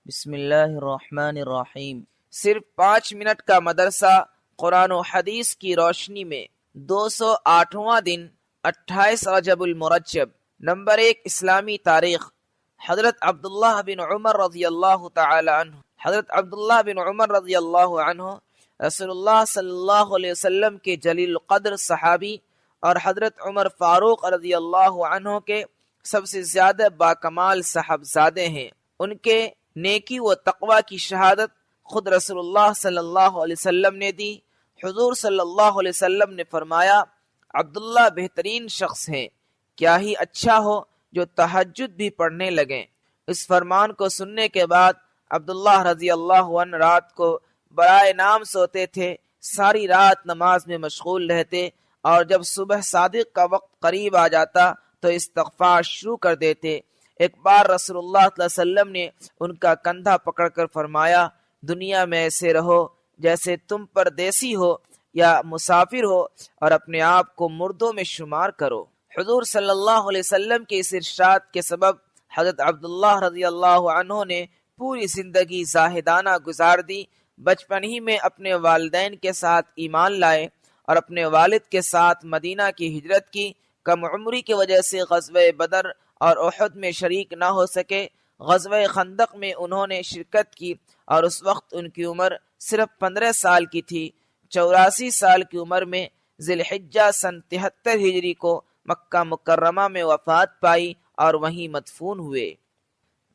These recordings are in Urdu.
بسم اللہ الرحمن الرحیم۔ صرف 5 منٹ کا مدرسہ قرآن و حدیث کی روشنی میں 208واں دن 28 رجب المرجب۔ نمبر 1، اسلامی تاریخ۔ حضرت عبداللہ بن عمر رضی اللہ تعالی عنہ رسول اللہ صلی اللہ علیہ وسلم کے جلیل القدر صحابی اور حضرت عمر فاروق رضی اللہ عنہ کے سب سے زیادہ باکمال صاحبزادے ہیں۔ ان کے نیکی و تقوی کی شہادت خود رسول اللہ صلی اللہ علیہ وسلم نے دی۔ حضور صلی اللہ علیہ وسلم نے فرمایا، عبداللہ بہترین شخص ہیں، کیا ہی اچھا ہو جو تہجد بھی پڑھنے لگیں۔ اس فرمان کو سننے کے بعد عبداللہ رضی اللہ عنہ رات کو برائے نام سوتے تھے، ساری رات نماز میں مشغول رہتے، اور جب صبح صادق کا وقت قریب آ جاتا تو استغفار شروع کر دیتے۔ ایک بار رسول اللہ صلی اللہ علیہ وسلم نے ان کا کندھا پکڑ کر فرمایا، دنیا میں ایسے رہو جیسے تم پردیسی ہو یا مسافر ہو، اور اپنے آپ کو مردوں میں شمار کرو۔ حضور صلی اللہ علیہ وسلم کے اس ارشاد کے سبب حضرت عبداللہ رضی اللہ عنہ نے پوری زندگی زاہدانہ گزار دی۔ بچپن ہی میں اپنے والدین کے ساتھ ایمان لائے اور اپنے والد کے ساتھ مدینہ کی ہجرت کی۔ کم عمری کی وجہ سے غزوہ بدر اور احد میں شریک نہ ہو سکے۔ غزوہ خندق میں انہوں نے شرکت کی اور اس وقت ان کی عمر صرف 15 سال کی تھی۔ 84 سال کی عمر میں ذی الحجہ سن 73 ہجری کو مکہ مکرمہ میں وفات پائی اور وہیں مدفون ہوئے۔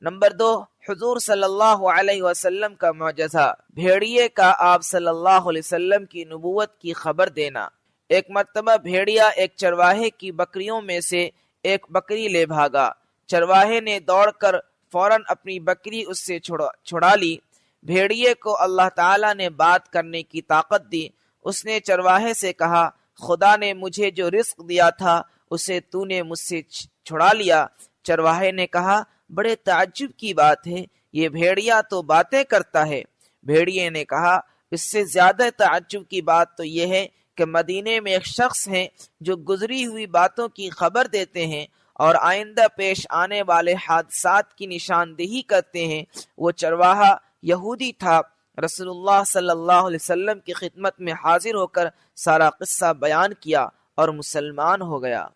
نمبر 2، حضور صلی اللہ علیہ وسلم کا معجزہ، بھیڑیے کا آپ صلی اللہ علیہ وسلم کی نبوت کی خبر دینا۔ ایک مرتبہ بھیڑیا ایک چرواہے کی بکریوں میں سے ایک بکری لے بھاگا۔ چرواہے نے دوڑ کر فوراً اپنی بکری اس سے چھڑا لی۔ بھیڑیے کو اللہ تعالیٰ نے بات کرنے کی طاقت دی۔ اس نے چرواہے سے کہا، خدا نے مجھے جو رزق دیا تھا اسے تو نے مجھ سے چھڑا لیا۔ چرواہے نے کہا، بڑے تعجب کی بات ہے، یہ بھیڑیا تو باتیں کرتا ہے۔ بھیڑیے نے کہا، اس سے زیادہ تعجب کی بات تو یہ ہے کہ مدینے میں ایک شخص ہیں جو گزری ہوئی باتوں کی خبر دیتے ہیں اور آئندہ پیش آنے والے حادثات کی نشاندہی کرتے ہیں۔ وہ چرواہا یہودی تھا۔ رسول اللہ صلی اللہ علیہ وسلم کی خدمت میں حاضر ہو کر سارا قصہ بیان کیا اور مسلمان ہو گیا۔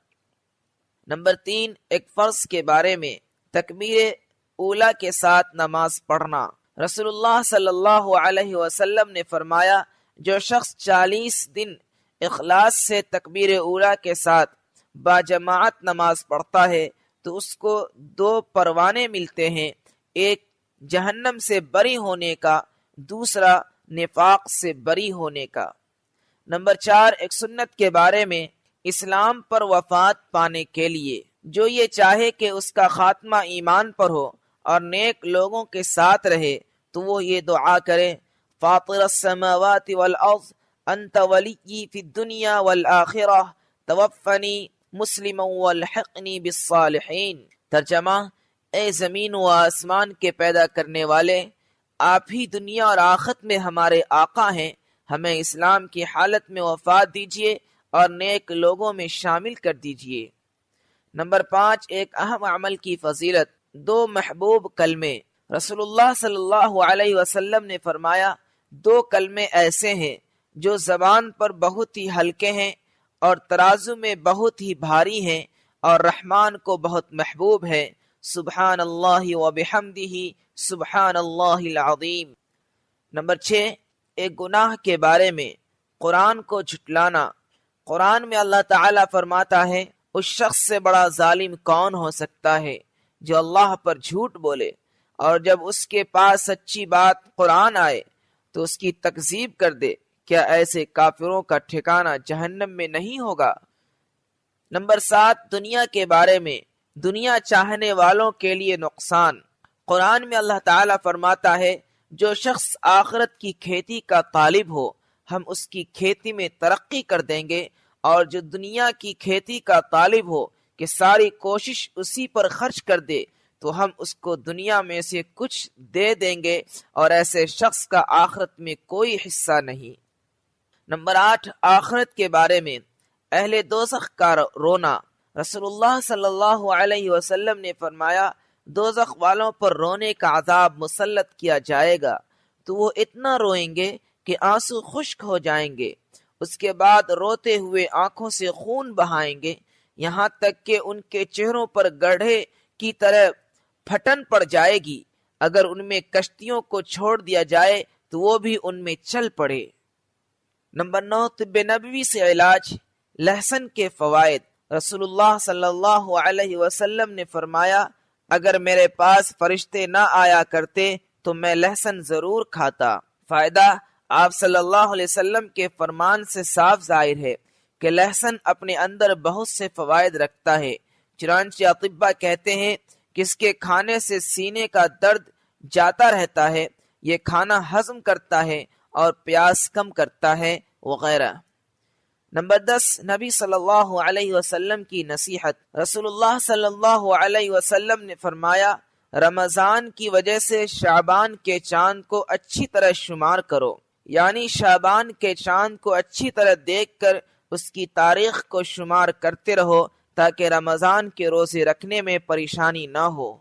نمبر 3، ایک فرض کے بارے میں، تکبیر اولا کے ساتھ نماز پڑھنا۔ رسول اللہ صلی اللہ علیہ وسلم نے فرمایا، جو شخص 40 دن اخلاص سے تکبیر اولا کے ساتھ باجماعت نماز پڑھتا ہے تو اس کو 2 پروانے ملتے ہیں، ایک جہنم سے بری ہونے کا، دوسرا نفاق سے بری ہونے کا۔ نمبر 4، ایک سنت کے بارے میں، اسلام پر وفات پانے کے لیے جو یہ چاہے کہ اس کا خاتمہ ایمان پر ہو اور نیک لوگوں کے ساتھ رہے تو وہ یہ دعا کرے، فاطر السماوات والارض انت ولی فی الدنیا والآخرہ توفنی مسلما والحقنی بالصالحین۔ ترجمہ، اے زمین و آسمان کے پیدا کرنے والے، آپ ہی دنیا اور آخرت میں ہمارے آقا ہیں، ہمیں اسلام کی حالت میں وفات دیجیے اور نیک لوگوں میں شامل کر دیجیے۔ نمبر 5، ایک اہم عمل کی فضیلت، 2 محبوب کلمے۔ رسول اللہ صلی اللہ علیہ وسلم نے فرمایا، 2 کلمے ایسے ہیں جو زبان پر بہت ہی ہلکے ہیں اور ترازو میں بہت ہی بھاری ہیں اور رحمان کو بہت محبوب ہے، سبحان اللہ و بحمدہ سبحان اللہ العظیم۔ نمبر 6، ایک گناہ کے بارے میں، قرآن کو جھٹلانا۔ قرآن میں اللہ تعالیٰ فرماتا ہے، اس شخص سے بڑا ظالم کون ہو سکتا ہے جو اللہ پر جھوٹ بولے اور جب اس کے پاس سچی بات قرآن آئے تو اس کی تکذیب کر دے، کیا ایسے کافروں کا ٹھکانہ جہنم میں نہیں ہوگا۔ نمبر 7، دنیا کے بارے میں، دنیا چاہنے والوں کے لیے نقصان۔ قرآن میں اللہ تعالیٰ فرماتا ہے، جو شخص آخرت کی کھیتی کا طالب ہو ہم اس کی کھیتی میں ترقی کر دیں گے، اور جو دنیا کی کھیتی کا طالب ہو کہ ساری کوشش اسی پر خرچ کر دے تو ہم اس کو دنیا میں سے کچھ دے دیں گے، اور ایسے شخص کا آخرت میں کوئی حصہ نہیں۔ نمبر 8، آخرت کے بارے میں، اہل دوزخ کا رونا۔ رسول اللہ صلی اللہ علیہ وسلم نے فرمایا، دوزخ والوں پر رونے کا عذاب مسلط کیا جائے گا تو وہ اتنا روئیں گے کہ آنسو خشک ہو جائیں گے، اس کے بعد روتے ہوئے آنکھوں سے خون بہائیں گے، یہاں تک کہ ان کے چہروں پر گڑھے کی طرح پھٹن پڑ جائے گی۔ اگر ان میں کشتیوں کو چھوڑ دیا جائے تو وہ بھی ان میں چل پڑے۔ نمبر 9، طب نبوی سے علاج، لہسن کے فوائد۔ رسول اللہ صلی اللہ علیہ وسلم نے فرمایا، اگر میرے پاس فرشتے نہ آیا کرتے تو میں لہسن ضرور کھاتا۔ فائدہ، آپ صلی اللہ علیہ وسلم کے فرمان سے صاف ظاہر ہے کہ لہسن اپنے اندر بہت سے فوائد رکھتا ہے، چنانچہ اطباء کہتے ہیں کہ اس کے کھانے سے سینے کا درد جاتا رہتا ہے، یہ کھانا ہضم کرتا ہے اور پیاس کم کرتا ہے وغیرہ۔ نمبر 10، نبی صلی اللہ علیہ وسلم کی نصیحت۔ رسول اللہ صلی اللہ علیہ وسلم نے فرمایا، رمضان کی وجہ سے شعبان کے چاند کو اچھی طرح شمار کرو، یعنی شعبان کے چاند کو اچھی طرح دیکھ کر اس کی تاریخ کو شمار کرتے رہو تاکہ رمضان کے روزے رکھنے میں پریشانی نہ ہو۔